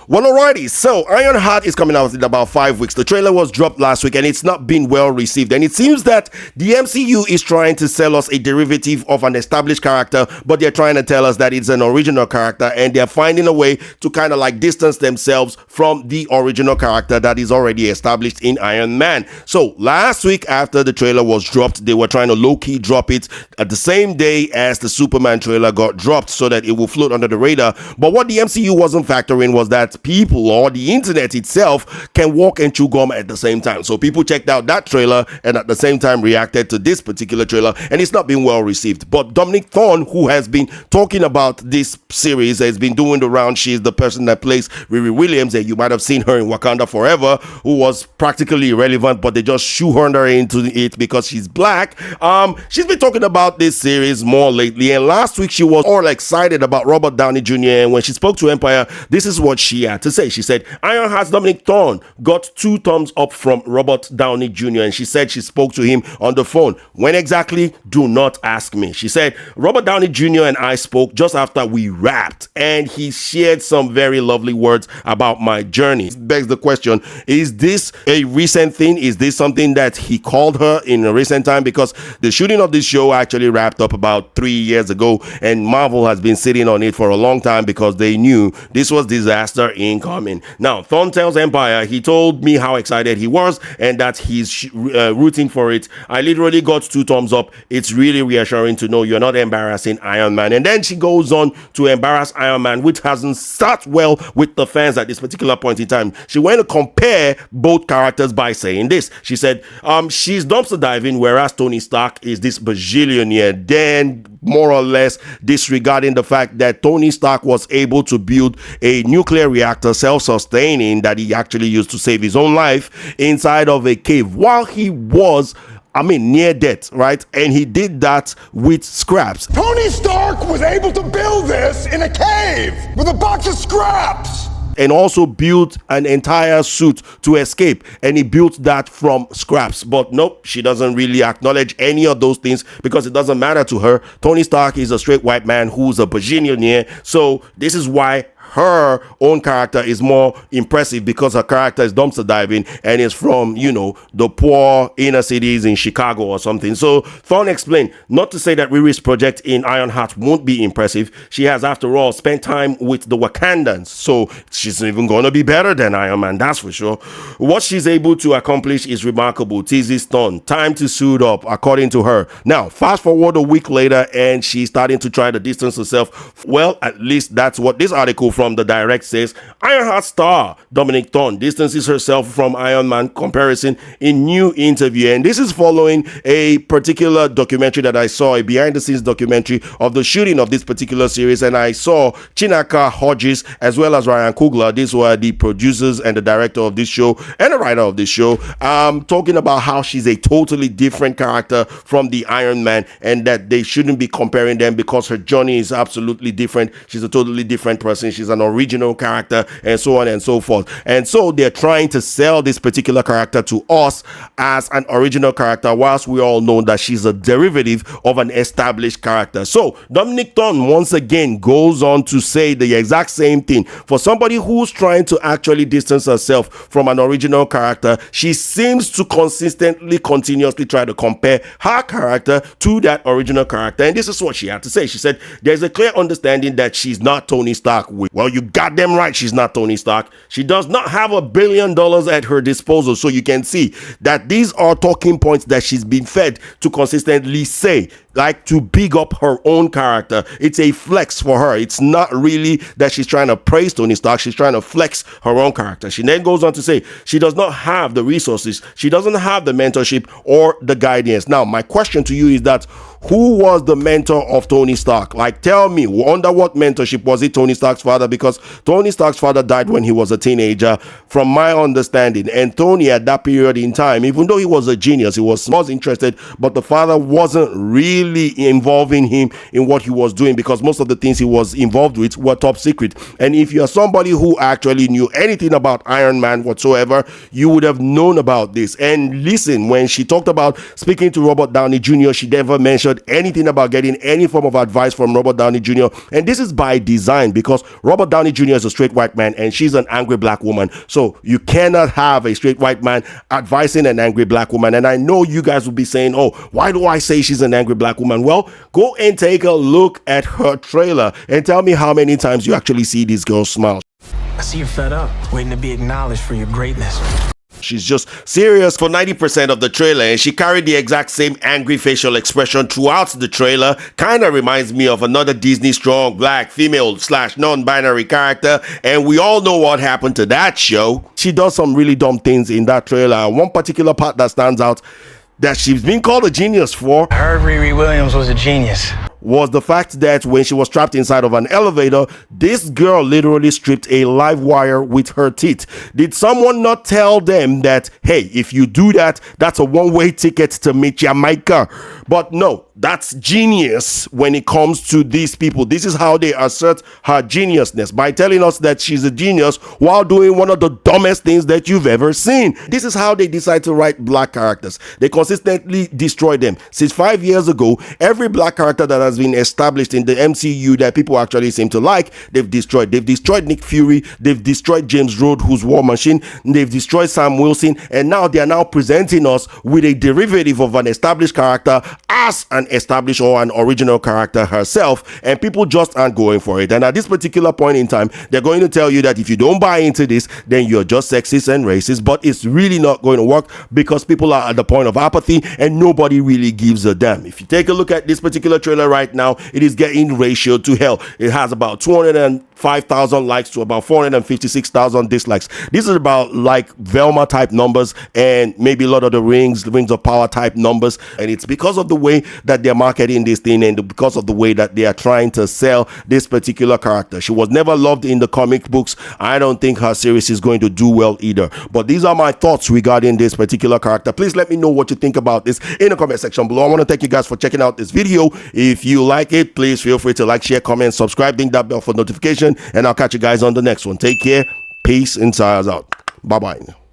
Well, alrighty. So, Ironheart is coming out in about 5 weeks. The trailer was dropped last week and it's not been well received. And it seems that the MCU is trying to sell us a derivative of an established character, but they're trying to tell us that it's an original character and they're finding a way to kind of like distance themselves from the original character that is already established in Iron Man. So, last week after the trailer was dropped, they were trying to low-key drop it at the same day as the Superman trailer got dropped so that it will float under the radar. But what the MCU wasn't factoring was that people or the internet itself can walk and chew gum at the same time. So people checked out that trailer and at the same time reacted to this particular trailer, and it's not been well received. But Dominic Thorne, who has been talking about this series, has been doing the round. She's the person that plays Riri Williams, and you might have seen her in Wakanda Forever, who was practically irrelevant, but they just shoehorned her into it because she's black. She's been talking about this series more lately, and last week she was all excited about Robert Downey Jr. And when she spoke to Empire, this is what she had to say. She said, Ironheart's Dominic Thorne got 2 thumbs up from Robert Downey Jr. and she said she spoke to him on the phone. When exactly? Do not ask me. She said, Robert Downey Jr. and I spoke just after we wrapped and he shared some very lovely words about my journey. It begs the question, is this a recent thing? Is this something that he called her in a recent time? Because the shooting of this show actually wrapped up about 3 years ago and Marvel has been sitting on it for a long time because they knew this was disaster incoming. Now, Thorne tells Empire he told me how excited he was and that he's rooting for it. I literally got 2 thumbs up. It's really reassuring to know you're not embarrassing Iron Man. And then she goes on to embarrass Iron Man, which hasn't sat well with the fans at this particular point in time. She went to compare both characters by saying this. She said, she's dumpster diving, whereas Tony Stark is this bajillionaire. Then more or less disregarding the fact that Tony Stark was able to build a nuclear reactor self-sustaining that he actually used to save his own life inside of a cave while he was near death, right? And he did that with scraps. Tony Stark was able to build this in a cave with a box of scraps. And also built an entire suit to escape, and he built that from scraps. But nope, she doesn't really acknowledge any of those things because it doesn't matter to her. Tony Stark is a straight white man who's a bajillionaire, so this is why her own character is more impressive, because her character is dumpster diving and is from, the poor inner cities in Chicago or something. So Thorne explained, not to say that Riri's project in Ironheart won't be impressive. She has, after all, spent time with the Wakandans, so she's even going to be better than Iron Man, that's for sure. What she's able to accomplish is remarkable, teases Thorne. Time to suit up, according to her. Now, fast forward a week later, and she's starting to try to distance herself. Well, at least that's what this article from The Direct says. Ironheart star Dominic Thorne distances herself from Iron Man comparison in new interview, and this is following a particular documentary that I saw, a behind-the-scenes documentary of the shooting of this particular series, and I saw Chinaka Hodges as well as Ryan Coogler. These were the producers and the director of this show and the writer of this show, talking about how she's a totally different character from the Iron Man and that they shouldn't be comparing them because her journey is absolutely different. She's a totally different person. She's an original character and so on and so forth. And so they're trying to sell this particular character to us as an original character, whilst we all know that she's a derivative of an established character. So Dominic Thorne once again goes on to say the exact same thing. For somebody who's trying to actually distance herself from an original character, she seems to continuously try to compare her character to that original character. And this is what she had to say. She said, there's a clear understanding that she's not Tony Stark. Well, you got them right, she's not Tony Stark. She does not have $1 billion at her disposal. So you can see that these are talking points that she's been fed to consistently say, like to big up her own character. It's a flex for her. It's not really that she's trying to praise Tony Stark. She's trying to flex her own character. She then goes on to say she does not have the resources. She doesn't have the mentorship or the guidance. Now, my question to you is that who was the mentor of Tony Stark? Like, tell me, under what mentorship? Was it Tony Stark's father? Because Tony Stark's father died when he was a teenager, from my understanding. And Tony, at that period in time, even though he was a genius, he was interested, but the father wasn't really really involving him in what he was doing, because most of the things he was involved with were top secret. And if you're somebody who actually knew anything about Iron Man whatsoever, you would have known about this. And listen, when she talked about speaking to Robert Downey Jr., she never mentioned anything about getting any form of advice from Robert Downey Jr. And this is by design, because Robert Downey Jr. is a straight white man and she's an angry black woman. So you cannot have a straight white man advising an angry black woman. And I know you guys will be saying, oh, why do I say she's an angry black woman? Well, go and take a look at her trailer and tell me how many times you actually see this girl smile. I see you're fed up, waiting to be acknowledged for your greatness. She's just serious for 90% of the trailer, and she carried the exact same angry facial expression throughout the trailer. Kind of reminds me of another Disney strong black female / non-binary character, and we all know what happened to that show. She does some really dumb things in that trailer, and one particular part that stands out that she's been called a genius for, I heard Riri Williams was a genius, was the fact that when she was trapped inside of an elevator, this girl literally stripped a live wire with her teeth. Did someone not tell them that, hey, if you do that, that's a one-way ticket to meet Jamaica? But no, that's genius when it comes to these people. This is how they assert her geniusness, by telling us that she's a genius while doing one of the dumbest things that you've ever seen. This is how they decide to write black characters. They consistently destroy them. Since 5 years ago, every black character that has been established in the MCU that people actually seem to like, they've destroyed. They've destroyed Nick Fury, they've destroyed James Rhodes, who's War Machine, they've destroyed Sam Wilson, and now they are now presenting us with a derivative of an established character as an established or an original character herself, and people just aren't going for it. And at this particular point in time, they're going to tell you that if you don't buy into this, then you're just sexist and racist. But it's really not going to work, because people are at the point of apathy and nobody really gives a damn. If you take a look at this particular trailer right now, it is getting ratioed to hell. It has about 205,000 likes to about 456,000 dislikes. This is about like Velma type numbers and maybe Lord of the Rings of Power type numbers. And it's because of the way that they're marketing this thing and because of the way that they are trying to sell this particular character. She was never loved in the comic books. I don't think her series is going to do well either. But these are my thoughts regarding this particular character. Please let me know what you think about this in the comment section below. I want to thank you guys for checking out this video. If you like it, please feel free to like, share, comment, subscribe, ding that bell for notification, and I'll catch you guys on the next one. Take care, peace, and signs out. Bye bye.